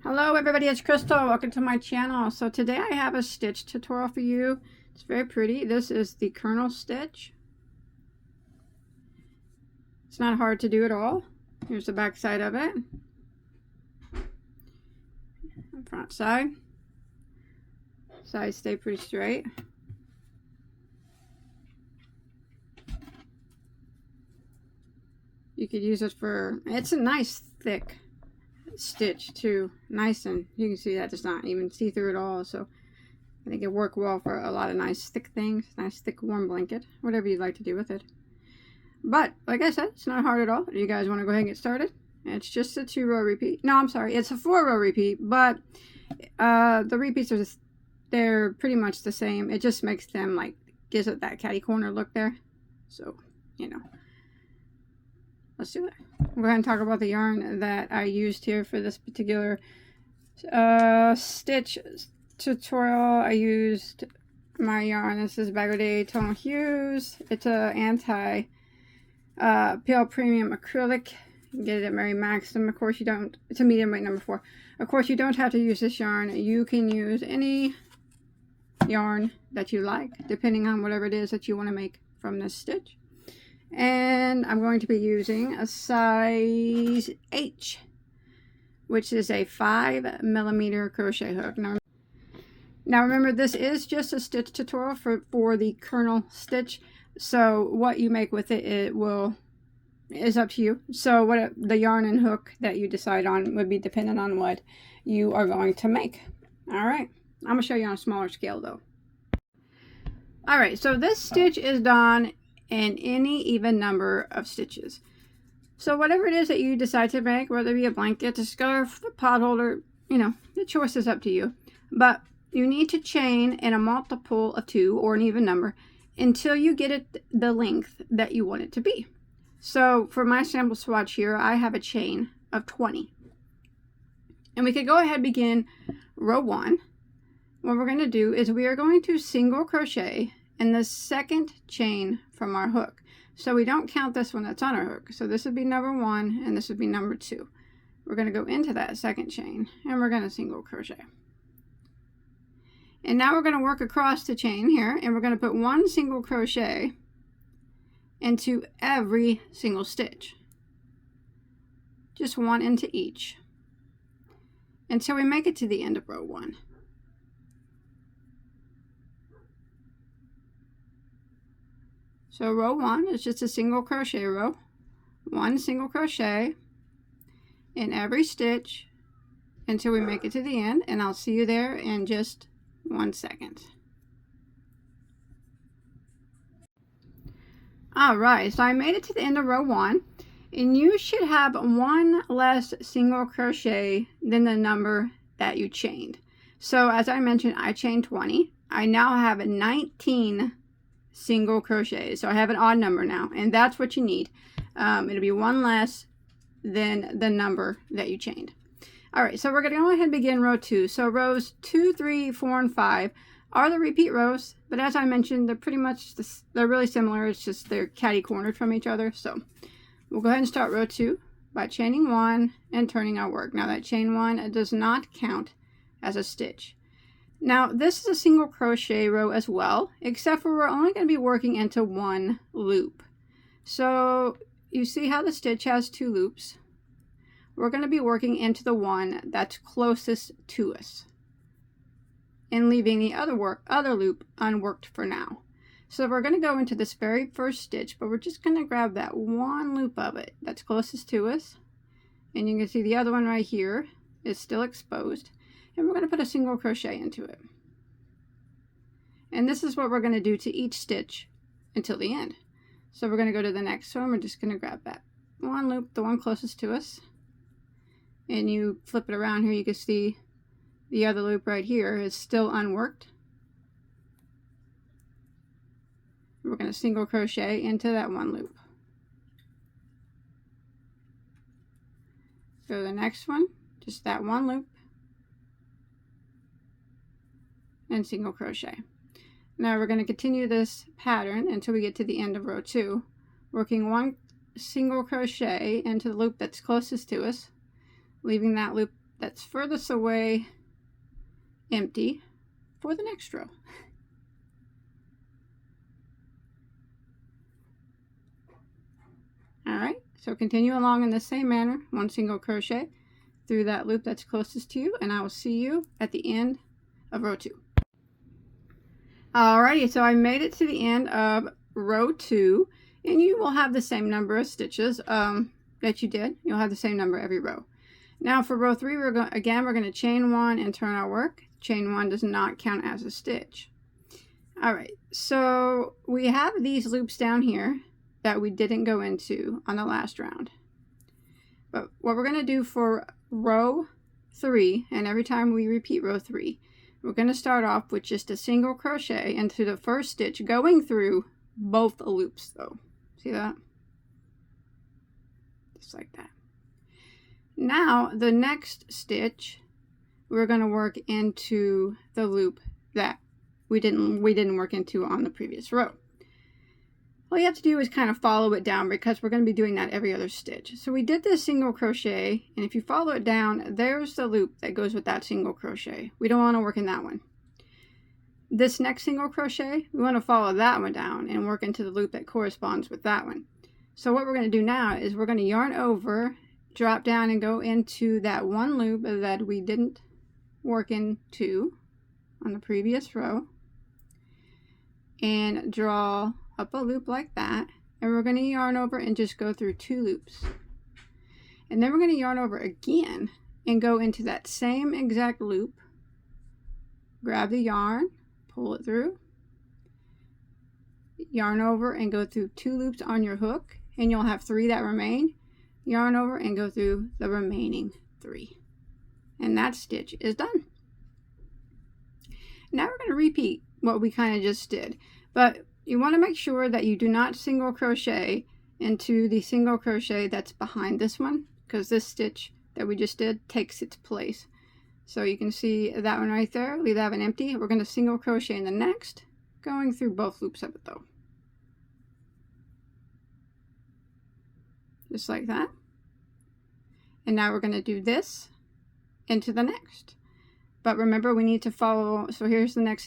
Hello everybody, it's Crystal. Welcome to my channel. So today I have a stitch tutorial for you. It's very pretty. This is the Kernel stitch. It's not hard to do at all. Here's the back side of it. Front side. Sides stay pretty straight. You could use it for, it's a nice thick stitch too, nice, and you can see that it's not even see through at all, so I think it worked well for a lot of nice thick things, nice thick warm blanket, whatever you'd like to do with it. But like I said, it's not hard at all. You guys want to go ahead and get started? It's just a 2-row repeat. No, I'm sorry, it's a 4-row repeat, but the repeats are just, they're pretty much the same. It just makes them, like, gives it that catty corner look there. So, you know, let's do it. We'll go ahead and talk about the yarn that I used here for this particular stitch tutorial. I used my yarn. This is Bagoday Tonal Hues. It's a anti-peel premium acrylic. You can get it at Mary Maxim. Of course you don't. It's a medium weight number 4. Of course you don't have to use this yarn. You can use any yarn that you like, depending on whatever it is that you want to make from this stitch. And I'm going to be using a size H, which is a 5mm crochet hook. Now remember, this is just a stitch tutorial for the Kernel stitch, so what you make with it, is up to you. So what the yarn and hook that you decide on would be dependent on what you are going to make. All right, I'm going to show you on a smaller scale though. All right, so this stitch is done in any even number of stitches. So whatever it is that you decide to make, whether it be a blanket, a scarf, a pot holder, you know, the choice is up to you. But you need to chain in a multiple of 2 or an even number until you get it the length that you want it to be. So for my sample swatch here, I have a chain of 20. And we could go ahead and begin row 1. What we're going to do is we are going to single crochet in the second chain from our hook. So we don't count this one that's on our hook. So this would be number 1 and this would be number 2. We're going to go into that second chain and we're going to single crochet. And now we're going to work across the chain here, and we're going to put 1 single crochet into every single stitch. Just 1 into each until we make it to the end of row 1. So row 1 is just a single crochet row, 1 single crochet in every stitch until we make it to the end, and I'll see you there in just 1 second. Alright, so I made it to the end of row 1, and you should have 1 less single crochet than the number that you chained. So as I mentioned, I chained 20. I now have 19 single crochets, so I have an odd number now, and that's what you need. It'll be 1 less than the number that you chained. All right, so we're going to go ahead and begin row 2. So rows 2, 3, 4, and 5 are the repeat rows, but as I mentioned, they're pretty much they're really similar. It's just they're catty cornered from each other. So we'll go ahead and start row 2 by chaining 1 and turning our work. Now that chain 1 does not count as a stitch. Now this is a single crochet row as well, except for we're only going to be working into 1 loop. So you see how the stitch has 2 loops. We're going to be working into the one that's closest to us and leaving the other loop unworked for now. So we're going to go into this very first stitch, but we're just going to grab that 1 loop of it that's closest to us, and you can see the other one right here is still exposed. And we're going to put a single crochet into it. And this is what we're going to do to each stitch until the end. So we're going to go to the next one. We're just going to grab that 1 loop, the one closest to us. And you flip it around here, you can see the other loop right here is still unworked. We're going to single crochet into that 1 loop. Go to the next one, just that 1 loop. And single crochet. Now we're going to continue this pattern until we get to the end of row 2, working 1 single crochet into the loop that's closest to us, leaving that loop that's furthest away empty for the next row. Alright, so continue along in the same manner, 1 single crochet through that loop that's closest to you, and I will see you at the end of row 2. Alrighty, so I made it to the end of row 2, and you will have the same number of stitches that you did. You'll have the same number every row. Now for row 3, we're going to chain 1 and turn our work. Chain 1 does not count as a stitch. Alright, so we have these loops down here that we didn't go into on the last round. But what we're going to do for row 3, and every time we repeat row 3, we're going to start off with just a single crochet into the first stitch, going through both loops though. See that? Just like that. Now the next stitch, we're going to work into the loop that we didn't work into on the previous row. All you have to do is kind of follow it down, because we're going to be doing that every other stitch. So we did this single crochet, and if you follow it down, there's the loop that goes with that single crochet. We don't want to work in that one. This next single crochet, we want to follow that one down and work into the loop that corresponds with that one. So what we're going to do now is we're going to yarn over, drop down, and go into that one loop that we didn't work into on the previous row, and draw up a loop like that, and we're going to yarn over and just go through 2 loops, and then we're going to yarn over again and go into that same exact loop, grab the yarn, pull it through, yarn over and go through 2 loops on your hook, and you'll have 3 that remain. Yarn over and go through the remaining 3, and that stitch is done. Now we're going to repeat what we kind of just did, but you want to make sure that you do not single crochet into the single crochet that's behind this one, because this stitch that we just did takes its place. So you can see that one right there, leave that one empty. We're going to single crochet in the next, going through both loops of it though. Just like that. And now we're going to do this into the next. But remember, we need to follow, so here's the next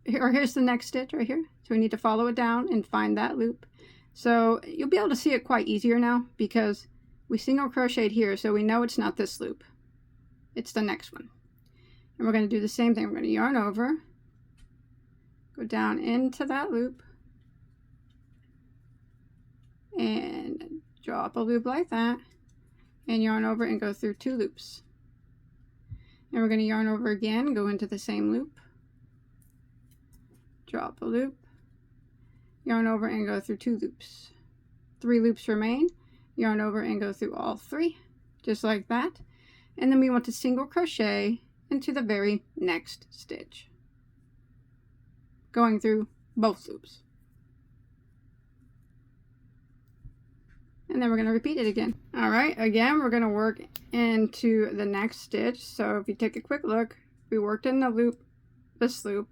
here's the next stitch right here. So we need to follow it down and find that loop. So you'll be able to see it quite easier now, because we single crocheted here, so we know it's not this loop. It's the next one. And we're going to do the same thing. We're going to yarn over, go down into that loop, and draw up a loop like that, and yarn over and go through 2 loops. And we're going to yarn over again, go into the same loop, draw up a loop, yarn over and go through 2 loops. 3 loops remain, yarn over and go through all 3, just like that. And then we want to single crochet into the very next stitch, going through both loops. And then we're going to repeat it again. Alright, again we're going to work into the next stitch. So if you take a quick look, we worked in the loop, this loop,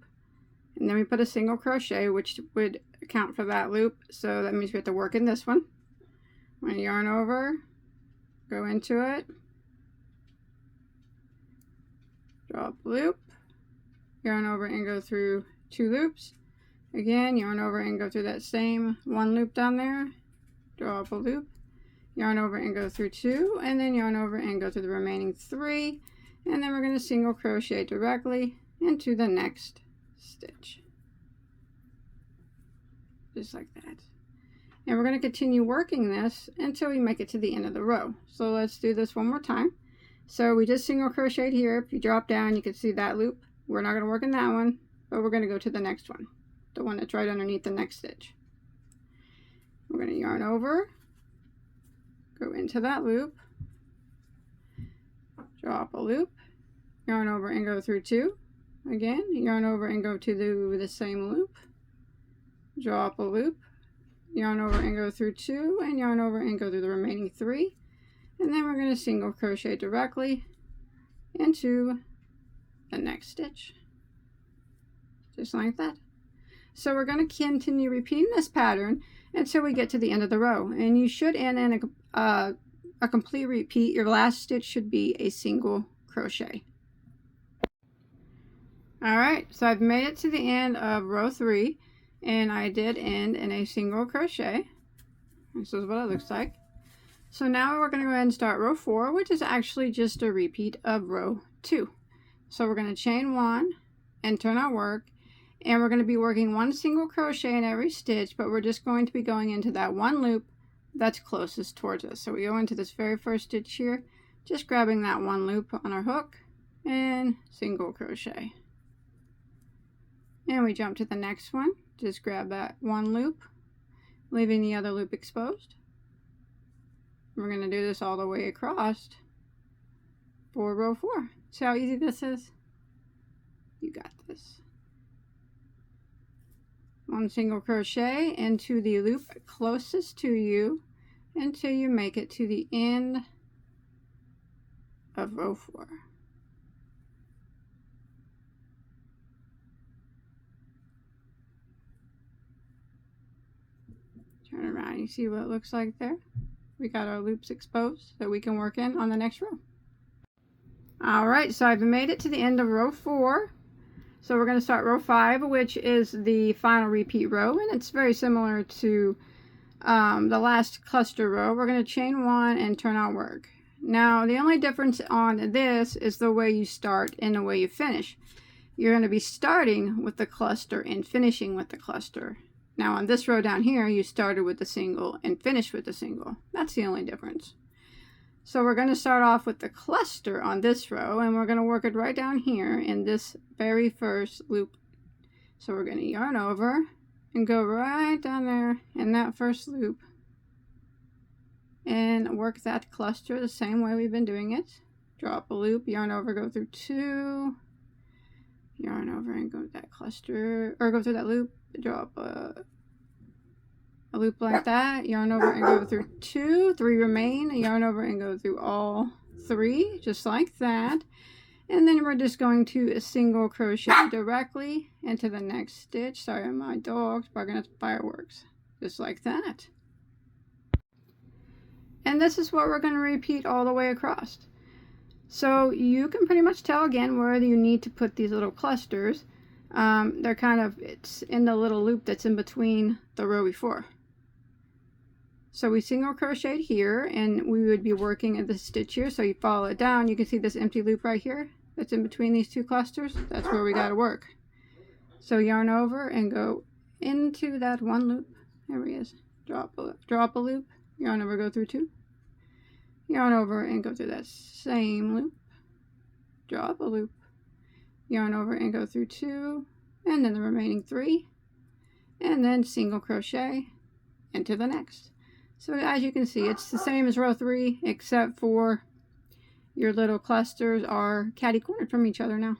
and then we put a single crochet, which would account for that loop. So that means we have to work in this one. We're going to yarn over, go into it, draw up a loop, yarn over and go through 2 loops. Again, yarn over and go through that same 1 loop down there, draw up a loop, yarn over and go through 2, and then yarn over and go through the remaining 3, and then we're going to single crochet directly into the next stitch, just like that. And we're going to continue working this until we make it to the end of the row. So let's do this one more time. So we just single crocheted here. If you drop down, you can see that loop. We're not going to work in that one, but we're going to go to the next one, the one that's right underneath the next stitch. We're going to yarn over, go into that loop, draw up a loop, yarn over and go through 2. Again, yarn over and go to the same loop, draw up a loop, yarn over and go through 2, and yarn over and go through the remaining 3. And then we're going to single crochet directly into the next stitch, just like that. So we're going to continue repeating this pattern until we get to the end of the row, and you should end in a complete repeat. Your last stitch should be a single crochet. Alright, so I've made it to the end of row 3, and I did end in a single crochet. This is what it looks like. So now we're going to go ahead and start row 4, which is actually just a repeat of row 2. So we're going to chain 1 and turn our work, and we're going to be working 1 single crochet in every stitch, but we're just going to be going into that one loop that's closest towards us. So we go into this very first stitch here, just grabbing that one loop on our hook and single crochet. And we jump to the next one, just grab that one loop, leaving the other loop exposed. We're going to do this all the way across for row 4. See how easy this is? You got this. 1 single crochet into the loop closest to you until you make it to the end of row 4. Turn around, you see what it looks like there? We got our loops exposed that we can work in on the next row. Alright, so I've made it to the end of row 4. So we're going to start row 5, which is the final repeat row, and it's very similar to the last cluster row. We're going to chain 1 and turn our work. Now, the only difference on this is the way you start and the way you finish. You're going to be starting with the cluster and finishing with the cluster. Now on this row down here, you started with the single and finished with the single. That's the only difference. So we're going to start off with the cluster on this row, and we're going to work it right down here in this very first loop. So we're going to yarn over and go right down there in that first loop and work that cluster the same way we've been doing it. Drop a loop, yarn over, go through 2, yarn over and go that cluster, or go through that loop, drop a loop like that, yarn over and go through 2, 3 remain, yarn over and go through all 3, just like that. And then we're just going to a single crochet directly into the next stitch. Sorry, my dog's barking at fireworks. Just like that. And this is what we're going to repeat all the way across. So you can pretty much tell again where you need to put these little clusters. They're kind of, it's in the little loop that's in between the row before. So we single crocheted here, and we would be working at this stitch here. So you follow it down, you can see this empty loop right here that's in between these 2 clusters. That's where we got to work. So yarn over and go into that one loop. There he is. Drop a loop, yarn over, go through 2, yarn over and go through that same loop, drop a loop, yarn over and go through 2, and then the remaining 3, and then single crochet into the next. So as you can see, it's the same as row 3, except for your little clusters are catty-cornered from each other now.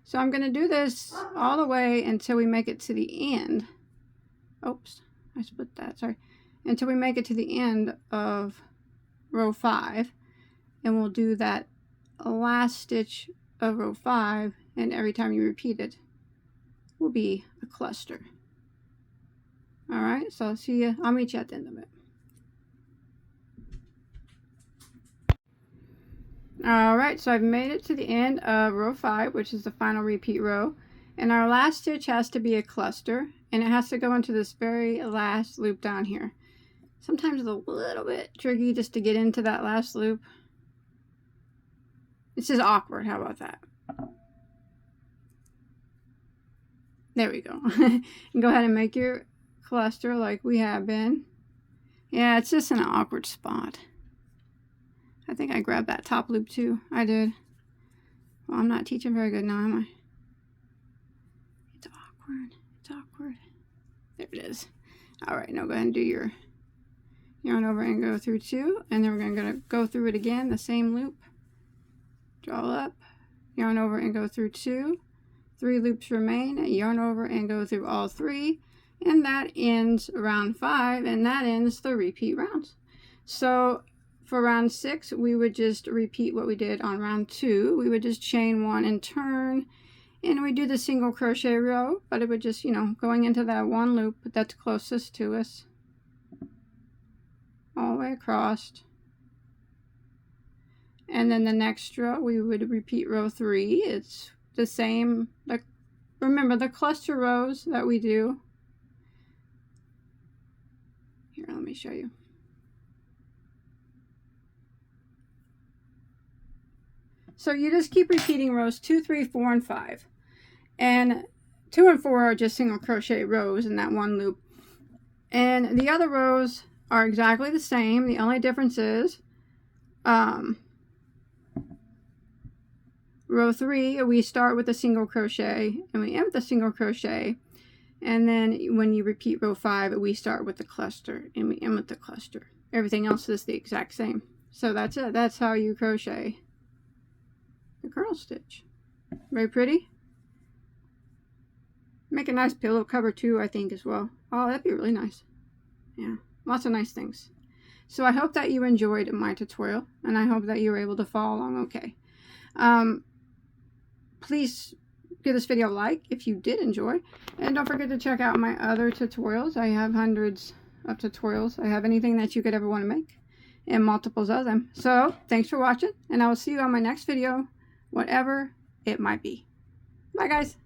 So I'm going to do this all the way until we make it to the end. Oops, I split that, sorry. Until we make it to the end of row 5, and we'll do that last stitch of row 5, and every time you repeat it will be a cluster. Alright, so I'll meet you at the end of it. Alright, so I've made it to the end of row 5, which is the final repeat row, and our last stitch has to be a cluster, and it has to go into this very last loop down here. Sometimes it's a little bit tricky just to get into that last loop. It's just awkward, how about that? There we go. Go ahead and make your cluster like we have been. Yeah, it's just in an awkward spot. I think I grabbed that top loop too. I did. Well, I'm not teaching very good now, am I? It's awkward. It's awkward. There it is. Alright, now go ahead and do your yarn over and go through 2. And then we're going to go through it again, the same loop. Draw up, yarn over and go through 2. 3 loops remain, yarn over and go through all 3. And that ends round 5, and that ends the repeat rounds. So for round 6, we would just repeat what we did on round 2. We would just chain 1 and turn, and we do the single crochet row, but it would just, going into that one loop that's closest to us, all the way across. And then the next row, we would repeat row 3. It's the same. Remember the cluster rows that we do. Here, let me show you. So you just keep repeating rows 2, 3, 4, and 5. And 2 and 4 are just single crochet rows in that one loop. And the other rows are exactly the same. The only difference is row 3, we start with a single crochet and we end with a single crochet. And then when you repeat row 5, we start with the cluster and we end with the cluster. Everything else is the exact same. So that's it. That's how you crochet the kernel stitch. Very pretty. Make a nice pillow cover too, I think, as well. Oh, that'd be really nice. Yeah, lots of nice things. So I hope that you enjoyed my tutorial, and I hope that you were able to follow along okay. Please give this video a like if you did enjoy, and don't forget to check out my other tutorials. I have hundreds of tutorials. I have anything that you could ever want to make, and multiples of them. So thanks for watching, and I will see you on my next video, whatever it might be. Bye, guys.